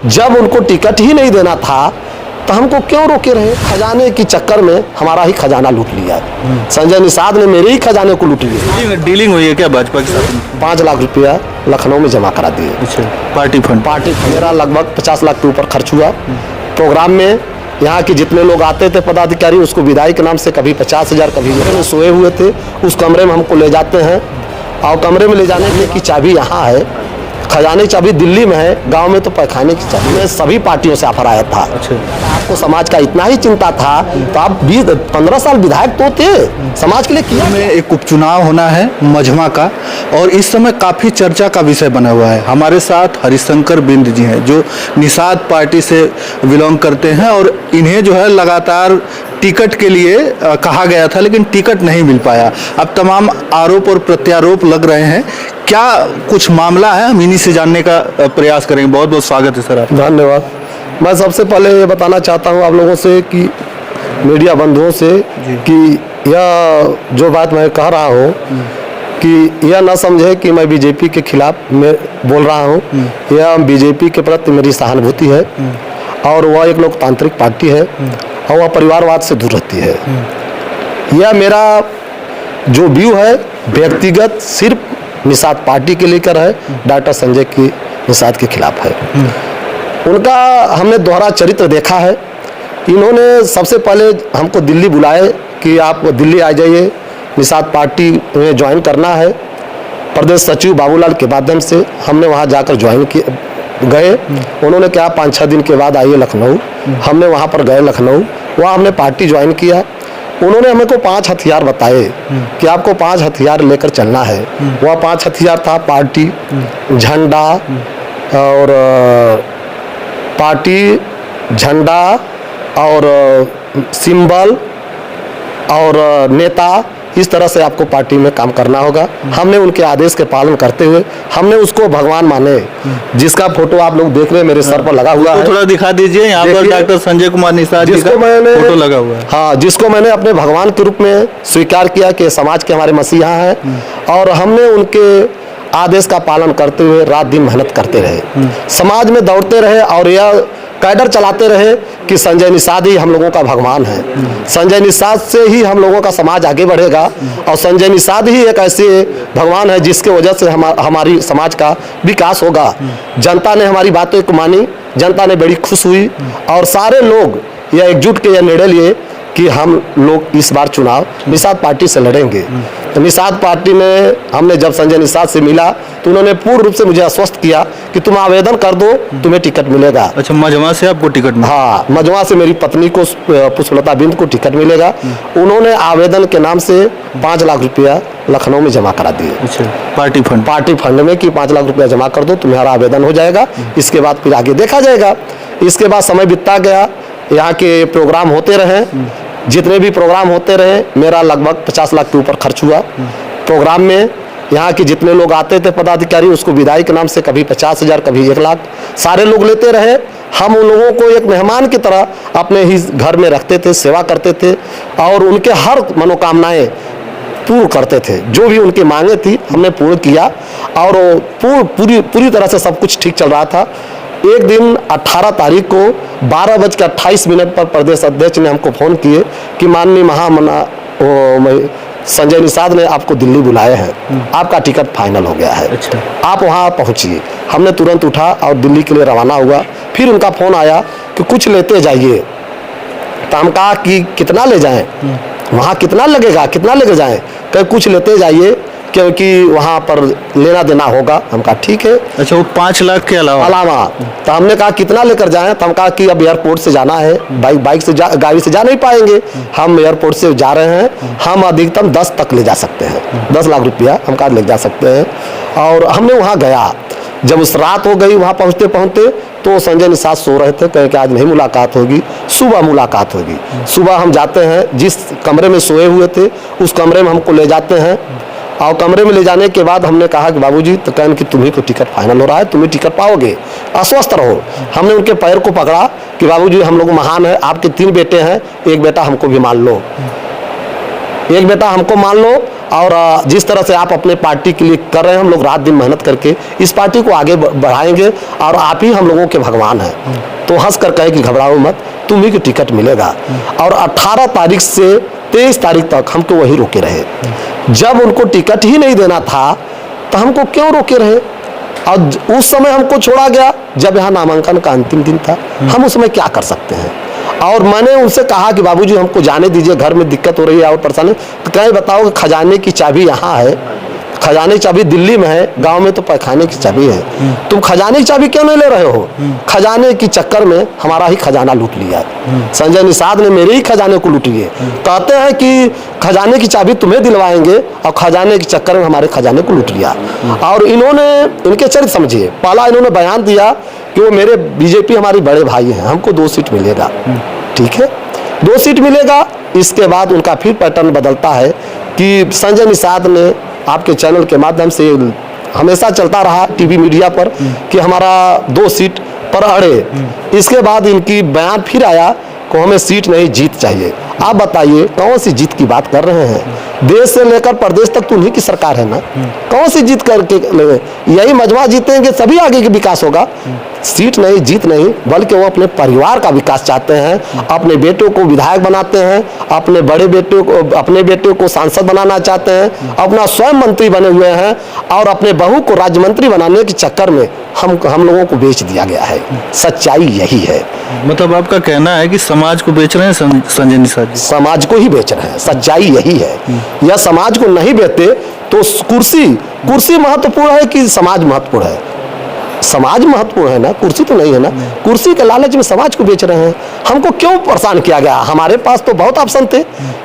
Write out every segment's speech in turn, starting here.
जब उनको टिकट ही नहीं देना था तो हमको क्यों रोके रहे? खजाने के चक्कर में हमारा ही खजाना लूट लिया। संजय निषाद ने मेरे ही खजाने को लूट लिया। डीलिंग हुई है क्या भाजपा के साथ? 5 लाख रुपया लखनऊ में जमा करा दिए। अच्छा, पार्टी फंड मेरा लगभग 50 लाख के ऊपर खर्च हुआ। प्रोग्राम में यहाँ के जितने लोग आते थे पदाधिकारी, उसको विदाई के नाम से कभी 50,000 कभी में सोए हुए थे। उस कमरे में हमको ले जाते हैं और कमरे में ले जाने की चाबी यहाँ है, खजाने की चाबी दिल्ली में है, गांव में तो पैखाने की चाबी में। सभी पार्टियों से ऑफर आया था। अच्छा, आपको समाज का इतना ही चिंता था तो आप 15 साल विधायक तो थे, समाज के लिए किया। में एक उपचुनाव होना है मझमा का, और इस समय काफ़ी चर्चा का विषय बना हुआ है। हमारे साथ हरिशंकर बिंद जी हैं जो निषाद पार्टी से बिलोंग करते हैं, और इन्हें जो है लगातार टिकट के लिए कहा गया था, लेकिन टिकट नहीं मिल पाया। अब तमाम आरोप और प्रत्यारोप लग रहे हैं। क्या कुछ मामला है, हम इन्हीं से जानने का प्रयास करेंगे। बहुत बहुत स्वागत है सर आप। धन्यवाद। मैं सबसे पहले ये बताना चाहता हूँ आप लोगों से कि मीडिया बंधुओं से कि यह जो बात मैं कह रहा हूँ कि यह न समझे कि मैं बीजेपी के खिलाफ मैं बोल रहा हूँ। यह बीजेपी के प्रति मेरी सहानुभूति है, और वह एक लोकतांत्रिक पार्टी है और वह परिवारवाद से दूर रहती है। यह मेरा जो व्यू है व्यक्तिगत सिर्फ निषाद पार्टी के लेकर है, डॉक्टर संजय की निषाद के खिलाफ है। उनका हमने दोहरा चरित्र देखा है। इन्होंने सबसे पहले हमको दिल्ली बुलाए कि आप दिल्ली आ जाइए, निषाद पार्टी में ज्वाइन करना है। प्रदेश सचिव बाबूलाल के माध्यम से हमने वहाँ जाकर ज्वाइन गए। उन्होंने कहा 5-6 दिन के बाद आइए लखनऊ। हमने वहाँ पर गए लखनऊ, वहाँ हमने पार्टी ज्वाइन किया। उन्होंने हमें को 5 हथियार बताए कि आपको 5 हथियार लेकर चलना है। वह 5 हथियार था पार्टी, झंडा और पार्टी, झंडा और सिंबल और नेता। इस तरह से आपको पार्टी में काम करना होगा। हमने उनके आदेश के पालन करते हुए हमने उसको भगवान माने। जिसका फोटो आप लोग देख रहे हैं मेरे सर पर लगा हुआ है, थोड़ा दिखा दीजिए। यहाँ पर डॉक्टर संजय कुमार निषाद जी का फोटो लगा हुआ है। हाँ, जिसको मैंने अपने भगवान के रूप में स्वीकार किया कि समाज के हमारे मसीहा हैं, और हमने उनके आदेश का पालन करते हुए रात दिन मेहनत करते रहे, समाज में दौड़ते रहे और यह कैडर चलाते रहे कि संजय निषाद ही हम लोगों का भगवान है। संजय निषाद से ही हम लोगों का समाज आगे बढ़ेगा, और संजय निषाद ही एक ऐसे भगवान है जिसके वजह से हमारी समाज का विकास होगा। जनता ने हमारी बातों को मानी, जनता ने बड़ी खुश हुई, और सारे लोग यह एकजुट के यह निर्णय लिए कि हम लोग इस बार चुनाव निषाद पार्टी से लड़ेंगे। तो निषाद पार्टी में हमने जब संजय निषाद से मिला तो उन्होंने पूर्ण रूप से मुझे आश्वस्त किया कि तुम आवेदन कर दो, तुम्हें टिकट मिलेगा। अच्छा, मझवा से आपको टिकट मिला? हाँ, मझवा से मेरी पत्नी को, पुष्पलता बिंद को टिकट मिलेगा। उन्होंने आवेदन के नाम से 5 लाख रुपया लखनऊ में जमा करा दिए। अच्छा, पार्टी फंड में कि 5 लाख रुपया जमा कर दो, तुम्हारा आवेदन हो जाएगा। इसके बाद फिर आगे देखा जाएगा। इसके बाद समय बीतता गया, यहाँ के प्रोग्राम होते रहे, जितने भी प्रोग्राम होते रहे, मेरा लगभग 50 लाख के ऊपर खर्च हुआ। प्रोग्राम में यहाँ के जितने लोग आते थे पदाधिकारी, उसको विदाई के नाम से कभी 50,000 कभी 1 लाख सारे लोग लेते रहे। हम उन लोगों को एक मेहमान की तरह अपने ही घर में रखते थे, सेवा करते थे, और उनके हर मनोकामनाएं पूर्ण करते थे। जो भी उनकी मांगे थी हमने पूर्ण किया, और पूरी तरह से सब कुछ ठीक चल रहा था। एक दिन 18 तारीख को 12:28 पर प्रदेश अध्यक्ष ने हमको फोन किए कि माननीय महामना संजय निषाद ने आपको दिल्ली बुलाए हैं, आपका टिकट फाइनल हो गया है। अच्छा, आप वहाँ पहुँचिए। हमने तुरंत उठा और दिल्ली के लिए रवाना हुआ। फिर उनका फोन आया कि कुछ लेते जाइए। तो हम कहा कि कितना ले जाएं, वहाँ कितना लगेगा, कितना लेकर जाएं? कहीं कुछ लेते जाइए क्योंकि वहाँ पर लेना देना होगा। हम कहा ठीक है। अच्छा, वो 5 लाख के अलावा? तो हमने कहा कितना लेकर जाएं? तो हम कहा कि अब एयरपोर्ट से जाना है, बाइक से गाड़ी से जा नहीं पाएंगे, हम एयरपोर्ट से जा रहे हैं, हम अधिकतम 10 तक ले जा सकते हैं, 10 लाख रुपया हम कहा ले जा सकते हैं। और हमने वहाँ गया। जब उस रात हो गई, वहाँ पहुँचते पहुँचते तो संजय निषाद सो रहे थे। कहे कि आज नहीं मुलाकात होगी, सुबह मुलाकात होगी। सुबह हम जाते हैं, जिस कमरे में सोए हुए थे उस कमरे में हमको ले जाते हैं, और कमरे में ले जाने के बाद हमने कहा कि बाबूजी, तो कहने कि तुम्ही को टिकट फाइनल हो रहा है, तुम्हें टिकट पाओगे, आश्वस्त रहो। हमने उनके पैर को पकड़ा कि बाबूजी हम लोग महान है, आपके 3 बेटे हैं, एक बेटा हमको भी मान लो, एक बेटा हमको मान लो, और जिस तरह से आप अपने पार्टी के लिए कर रहे हैं, हम लोग रात दिन मेहनत करके इस पार्टी को आगे बढ़ाएंगे और आप ही हम लोगों के भगवान हैं। तो हंस कर कहे कि घबराओ मत, तुम्ही को टिकट मिलेगा। और 18 तारीख से 23 तारीख तक हमको वही रोके रहे। जब उनको टिकट ही नहीं देना था तो हमको क्यों रोके रहे? और उस समय हमको छोड़ा गया जब यहाँ नामांकन का अंतिम दिन था। हम उसमें क्या कर सकते हैं? और मैंने उनसे कहा कि बाबूजी हमको जाने दीजिए, घर में दिक्कत हो रही है और परेशानी। तो कहीं बताओ कि खजाने की चाबी यहाँ है, खजाने की चाबी दिल्ली में है, गांव में तो पैखाने की चाबी है। तुम खजाने की चाबी क्यों नहीं ले रहे हो? खजाने की चक्कर में हमारा ही खजाना लूट लिया। संजय निषाद ने मेरे ही खजाने को लूट लिए। कहते हैं कि खजाने की चाबी तुम्हें दिलवाएंगे और खजाने के चक्कर में हमारे खजाने को लूट लिया। और इन्होंने, इनके चरित्र समझिए, पहला इन्होंने बयान दिया कि वो मेरे बीजेपी हमारे बड़े भाई हैं, हमको 2 सीट मिलेगा। ठीक है, 2 सीट मिलेगा। इसके बाद उनका फिर पैटर्न बदलता है कि संजय निषाद ने आपके चैनल के माध्यम से हमेशा चलता रहा टीवी मीडिया पर कि हमारा 2 सीट पर अड़े। इसके बाद इनकी बयान फिर आया कि हमें सीट नहीं, जीत चाहिए। आप बताइए कौन सी जीत की बात कर रहे हैं? देश से लेकर प्रदेश तक तो उन्हीं की सरकार है ना, कौन सी जीत करके? यही मजमा जीतेंगे तभी आगे के विकास होगा। सीट नहीं, जीत नहीं, बल्कि वो अपने परिवार का विकास चाहते हैं। अपने बेटों को विधायक बनाते हैं, अपने बड़े बेटे को, अपने बेटे को सांसद बनाना चाहते हैं, अपना स्वयं मंत्री बने हुए हैं और अपने बहू को राज्य मंत्री बनाने के चक्कर में हम लोगों को बेच दिया गया है। सच्चाई यही है। मतलब आपका कहना है कि समाज को बेच रहे हैं संजय निषाद जी? समाज को ही बेच रहे हैं, सच्चाई यही है। या समाज को नहीं बेचते तो कुर्सी महत्वपूर्ण है कि समाज महत्वपूर्ण है? समाज महत्वपूर्ण है ना, कुर्सी तो नहीं है ना। कुर्सी के लालच में समाज को बेच रहे हैं। हमको क्यों परेशान किया गया? हमारे पास तो बहुत ऑप्शन थे।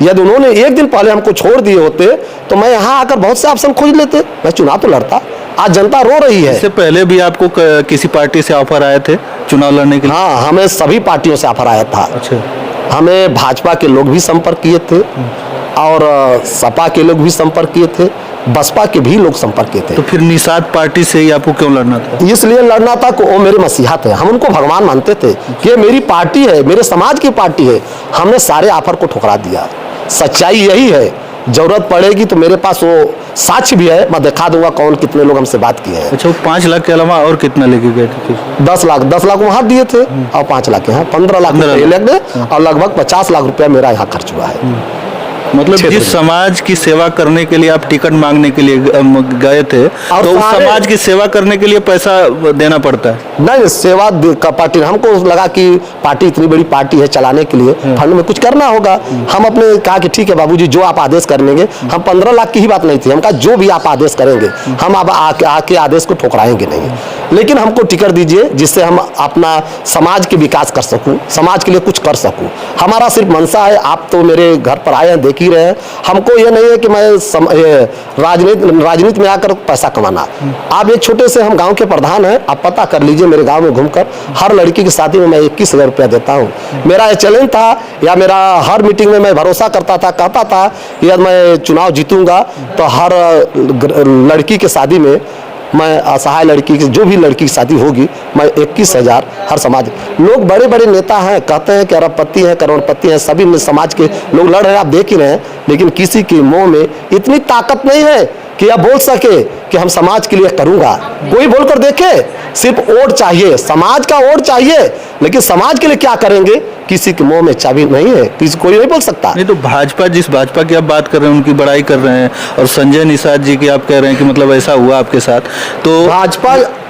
यदि उन्होंने एक दिन पहले हमको छोड़ दिए होते तो मैं यहाँ आकर बहुत से ऑप्शन खोज लेते, मैं चुनाव तो लड़ता। आज जनता रो रही है। इससे पहले भी आपको किसी पार्टी से ऑफर आए थे चुनाव लड़ने के लिए? हाँ, हमें सभी पार्टियों से ऑफर आया था। अच्छा। हमें भाजपा के लोग भी संपर्क किए थे और सपा के लोग भी संपर्क किए थे, बसपा के भी लोग संपर्क किए थे। तो फिर निषाद पार्टी से ही आपको क्यों लड़ना था? इसलिए लड़ना था कि वो मेरे मसीहा थे, हम उनको भगवान मानते थे कि ये मेरी पार्टी है, मेरे समाज की पार्टी है। हमने सारे ऑफर को ठुकरा दिया। सच्चाई यही है। जरूरत पड़ेगी तो मेरे पास वो साक्ष्य भी है, मैं दिखा दूंगा कौन कितने लोग हमसे बात किए हैं। अच्छा, वो 5 लाख के अलावा और कितना लेके गए थे? 10 लाख वहां दिए थे और 5 लाख यहाँ, 15 लाख रुपए और लगभग 50 लाख रुपया मेरा यहाँ खर्च हुआ है। मतलब जिस समाज की सेवा करने के लिए आप टिकट मांगने के लिए गए थे, तो उस समाज की सेवा करने के लिए पैसा देना पड़ता है? नहीं, सेवा का पार्टी, हमको लगा कि पार्टी इतनी बड़ी पार्टी है, चलाने के लिए फंड में कुछ करना होगा। हम अपने कहा कि ठीक है बाबूजी, जो आप आदेश करेंगे। हम 15 लाख की ही बात नहीं थी, हम कहा जो भी आप आदेश करेंगे हम अब आके आदेश को ठुकराएंगे नहीं, लेकिन हमको टिकट दीजिए जिससे हम अपना समाज के विकास कर सकूं, समाज के लिए कुछ कर सकूं। हमारा सिर्फ मनसा है। आप तो मेरे घर पर आए हैं, देख ही रहे हैं। हमको ये नहीं है कि मैं राजनीति में आकर पैसा कमाना। आप एक छोटे से हम गांव के प्रधान हैं, आप पता कर लीजिए मेरे गांव में घूमकर, हर लड़की की शादी में मैं 21,000 रुपया देता हूं। मेरा ये चैलेंज था, या मेरा हर मीटिंग में मैं भरोसा करता था, कहता था कि यदि मैं चुनाव जीतूंगा तो हर लड़की की शादी में, मैं असहाय लड़की की, जो भी लड़की की शादी होगी, मैं 21,000 हर समाज। लोग बड़े बड़े नेता हैं, कहते हैं कि अरबपति हैं, करोड़पति हैं, सभी समाज के लोग लड़ रहे हैं, आप देख ही रहे हैं। लेकिन किसी के मुंह में इतनी ताकत नहीं है कि यह बोल सके कि हम समाज के लिए करूंगा। कोई बोलकर देखे, सिर्फ वोट चाहिए, समाज का वोट चाहिए, लेकिन समाज के लिए क्या करेंगे किसी के मुंह में चाबी नहीं है, किसी कोई नहीं बोल सकता। नहीं तो जिस भाजपा की आप बात कर रहे हैं उनकी बड़ाई कर रहे हैं, और संजय निषाद जी की आप कह रहे हैं कि मतलब ऐसा हुआ आपके साथ, तो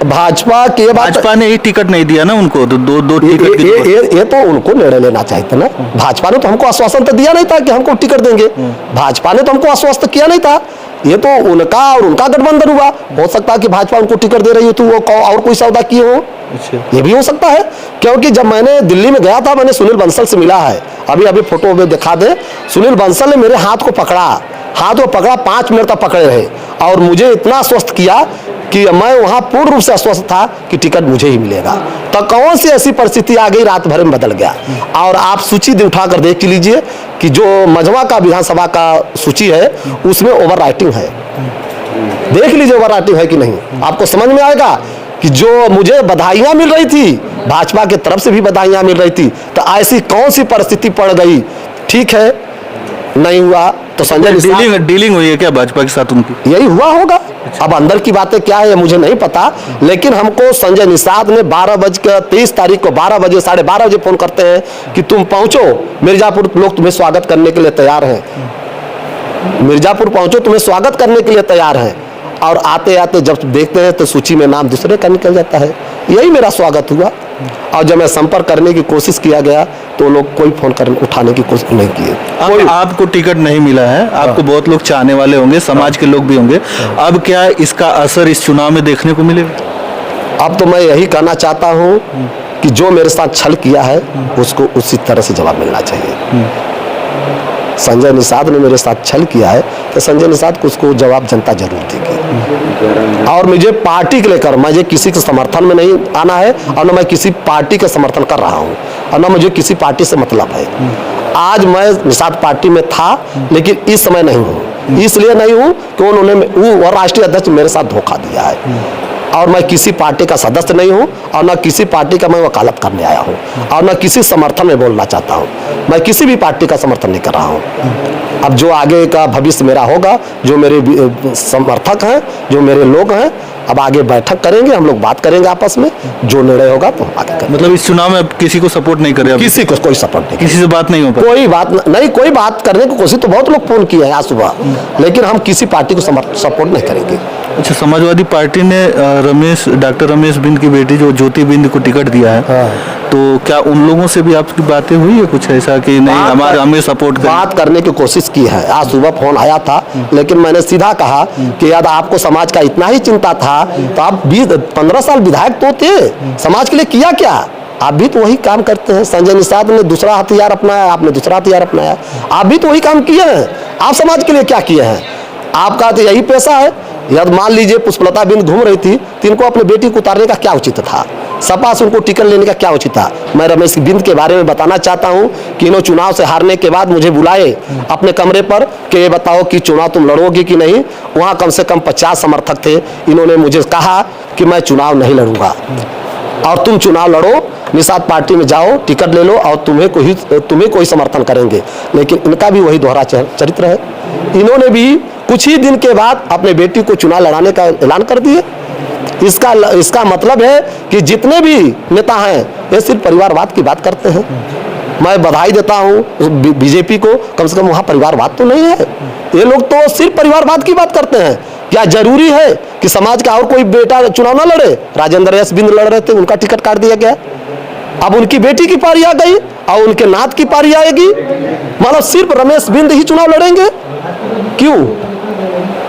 भाजपा ने ही टिकट नहीं दिया ना उनको, तो दो टिकट। ये तो उनको निर्णय लेना चाहिए था ना। भाजपा ने तो हमको आश्वासन तो दिया नहीं था कि हमको टिकट देंगे। भाजपा ने तो हमको आश्वस्त किया नहीं था। ये तो उनका और उनका गठबंधन हुआ। हो सकता है कि भाजपा उनको टिकट दे रही हो तो वो और कोई सौदा किए हो। ये भी हो सकता है, क्योंकि जब मैंने दिल्ली में गया था, मैंने सुनील बंसल से मिला है। अभी फोटो में दिखा दे, सुनील बंसल ने मेरे हाथ को पकड़ा, 5 मिनट तक पकड़े रहे और मुझे इतना आश्वस्त किया कि मैं वहां पूर्ण रूप से आश्वस्त था कि टिकट मुझे ही मिलेगा। तो कौन सी ऐसी परिस्थिति आ गई, रात भर में बदल गया। और आप सूची उठाकर देख लीजिए कि जो मझवा का विधानसभा का सूची है उसमें ओवर राइटिंग है। देख लीजिए ओवर राइटिंग है कि नहीं, आपको समझ में आएगा कि जो मुझे बधाइयां मिल रही थी, भाजपा की तरफ से भी बधाइयां मिल रही थी, तो ऐसी कौन सी परिस्थिति पड़ गई। ठीक है, नहीं हुआ तो संजय निषाद डीलिंग हुई है क्या भाजपा के साथ उनकी? यही हुआ होगा। अब अंदर की बातें क्या है मुझे नहीं पता, लेकिन हमको संजय निषाद ने 23 तारीख को 12 बजे 12:30 बजे फोन करते हैं कि तुम पहुंचो मिर्जापुर, लोग तुम्हें स्वागत करने के लिए तैयार हैं, मिर्जापुर पहुंचो, तुम्हें स्वागत करने के लिए तैयार हैं। और आते आते जब देखते हैं तो सूची में नाम दूसरे का निकल जाता है। यही मेरा स्वागत हुआ। और जब मैं संपर्क करने की कोशिश किया गया तो लोग कोई फोन उठाने की कोशिश नहीं किए। आपको टिकट नहीं मिला है, आपको बहुत लोग चाहने वाले होंगे, समाज के लोग भी होंगे, अब क्या इसका असर इस चुनाव में देखने को मिलेगा? अब तो मैं यही कहना चाहता हूँ कि जो मेरे साथ छल किया है उसको उसी तरह से जवाब मिलना चाहिए। संजय निषाद ने मेरे साथ छल किया है तो संजय निषाद को उसको जवाब जनता जरूर देगी। और मुझे पार्टी के लेकर, मुझे किसी के समर्थन में नहीं आना है और न मैं किसी पार्टी का समर्थन कर रहा हूँ और न मुझे किसी पार्टी से मतलब है। आज मैं निषाद पार्टी में था लेकिन इस समय नहीं हूँ। इसलिए नहीं हूँ कि उन्होंने वो राष्ट्रीय अध्यक्ष मेरे साथ धोखा दिया है। और मैं किसी पार्टी का सदस्य नहीं हूं और न किसी पार्टी का मैं वकालत करने आया हूं और न किसी समर्थन में बोलना चाहता हूं। मैं किसी भी पार्टी का समर्थन नहीं कर रहा हूं। अब जो आगे का भविष्य मेरा होगा, जो मेरे समर्थक हैं, जो मेरे लोग हैं, अब आगे बैठक करेंगे, हम लोग बात करेंगे आपस में, जो निर्णय होगा तो आगे करेंगे। मतलब इस चुनाव में किसी को सपोर्ट नहीं कर रहे? किसी को कोई सपोर्ट नहीं, किसी से बात नहीं हो पाई? कोई बात नहीं, कोई बात करने की कोशिश तो बहुत लोग फोन किए हैं आज सुबह, लेकिन हम किसी पार्टी को सपोर्ट नहीं करेंगे। अच्छा, समाजवादी पार्टी ने डॉक्टर रमेश बिंद की बेटी जो ज्योति बिंद को टिकट दिया है, तो क्या उन लोगों से भी आपकी बातें हुई है कुछ ऐसा कि नहीं हमें सपोर्ट बात करने की कोशिश की है? आज सुबह फोन आया था लेकिन मैंने सीधा कहा कि यदि आपको समाज का इतना ही चिंता था तो आप 15 साल विधायक तो थे, समाज के लिए किया क्या? आप भी तो वही काम करते हैं। संजय निषाद ने दूसरा हथियार अपनाया, आपने दूसरा हथियार अपनाया, आप भी तो वही काम किए हैं। आप समाज के लिए क्या किए हैं? आपका तो यही पैसा है। यदि मान लीजिए पुष्पलता बिंद घूम रही थी तो इनको अपने बेटी को उतारने का क्या उचित था? सपा से उनको टिकट लेने का क्या उचित था? मैं रमेश बिंद के बारे में बताना चाहता हूं कि इन्होंने चुनाव से हारने के बाद मुझे बुलाए अपने कमरे पर कि ये बताओ कि चुनाव तुम लड़ोगे कि नहीं। वहां कम से कम 50 समर्थक थे। इन्होंने मुझे कहा कि मैं चुनाव नहीं लड़ूंगा और तुम चुनाव लड़ो, निषाद पार्टी में जाओ, टिकट ले लो और तुम्हें कोई समर्थन करेंगे। लेकिन इनका भी वही दोहरा चरित्र है। इन्होंने भी कुछ ही दिन के बाद अपने बेटी को चुनाव लड़ाने का ऐलान कर दिए। इसका मतलब है कि जितने भी नेता हैं ये सिर्फ परिवारवाद की बात करते हैं। मैं बधाई देता हूं बीजेपी को, कम से कम वहां परिवारवाद तो नहीं है। ये लोग तो सिर्फ परिवारवाद की बात करते हैं। क्या जरूरी है कि समाज का और कोई बेटा चुनाव ना लड़े? राजेंद्र एस बिंद लड़ रहे थे, उनका टिकट काट दिया गया। अब उनकी बेटी की पारी आ गई और उनके नाथ की पारी आएगी। मतलब सिर्फ रमेश बिंद ही चुनाव लड़ेंगे? क्यों?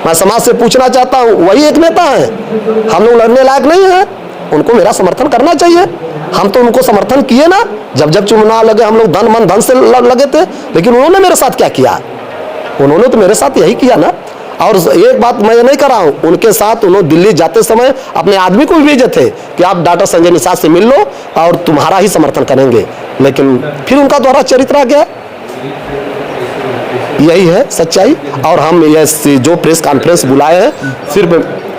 मैं समाज से पूछना चाहता हूं, वही एक नेता है, हम लोग लड़ने लायक नहीं है? उनको मेरा समर्थन करना चाहिए। हम तो उनको समर्थन किए ना, जब जब चुनाव लगे हम लोग धन मन धन से लगे थे। लेकिन उन्होंने मेरे साथ क्या किया? उन्होंने तो मेरे साथ यही किया ना। और एक बात मैं नहीं कर रहा हूं, उनके साथ उन्होंने दिल्ली जाते समय अपने आदमी को भी भेजे थे कि आप डॉक्टर संजय निषाद से मिल लो और तुम्हारा ही समर्थन करेंगे। लेकिन फिर उनका दोहरा चरित्र आ गया। यही है सच्चाई। और हम ये जो प्रेस कॉन्फ्रेंस बुलाए हैं, सिर्फ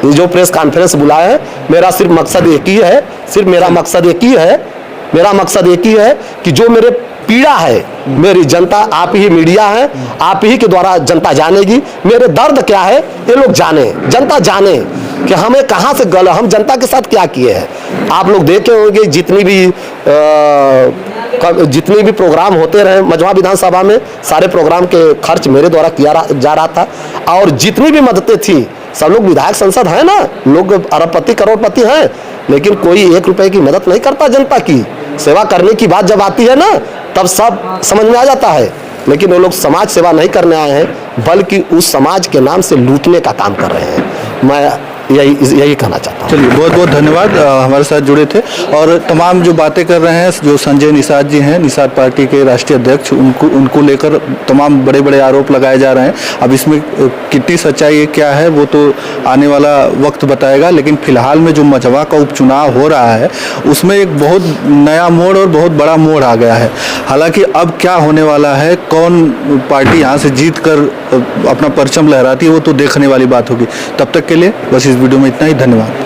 जो प्रेस कॉन्फ्रेंस बुलाए हैं, मेरा सिर्फ मकसद एक ही है, सिर्फ मेरा मकसद एक ही है, मेरा मकसद एक ही है कि जो मेरे पीड़ा है, मेरी जनता, आप ही मीडिया है, आप ही के द्वारा जनता जानेगी मेरे दर्द क्या है। ये लोग जाने, जनता जाने कि हमें कहाँ से हम जनता के साथ क्या किए हैं। आप लोग देखे होंगे जितनी भी प्रोग्राम होते रहे मझवा विधानसभा में, सारे प्रोग्राम के खर्च मेरे द्वारा किया जा रहा था। और जितनी भी मददें थी, सब लोग विधायक संसद है ना, लोग अरबपति करोड़पति हैं, लेकिन कोई 1 रुपए की मदद नहीं करता। जनता की सेवा करने की बात जब आती है ना, तब सब समझ में आ जाता है। लेकिन वो लोग समाज सेवा नहीं करने आए हैं, बल्कि उस समाज के नाम से लूटने का काम कर रहे हैं। मैं यही कहना चाहता हूँ। चलिए, बहुत बहुत धन्यवाद हमारे साथ जुड़े थे। और तमाम जो बातें कर रहे हैं, जो संजय निषाद जी हैं, निषाद पार्टी के राष्ट्रीय अध्यक्ष, उनको लेकर तमाम बड़े बड़े आरोप लगाए जा रहे हैं। अब इसमें कितनी सच्चाई है, क्या है, वो तो आने वाला वक्त बताएगा। लेकिन फिलहाल में जो मझवा का उपचुनाव हो रहा है, उसमें एक बहुत नया मोड़ और बहुत बड़ा मोड़ आ गया है। हालांकि अब क्या होने वाला है, कौन पार्टी यहाँ से जीत कर अपना परचम लहराती है, वो तो देखने वाली बात होगी। तब तक के लिए बस इस वीडियो में इतना ही। धन्यवाद।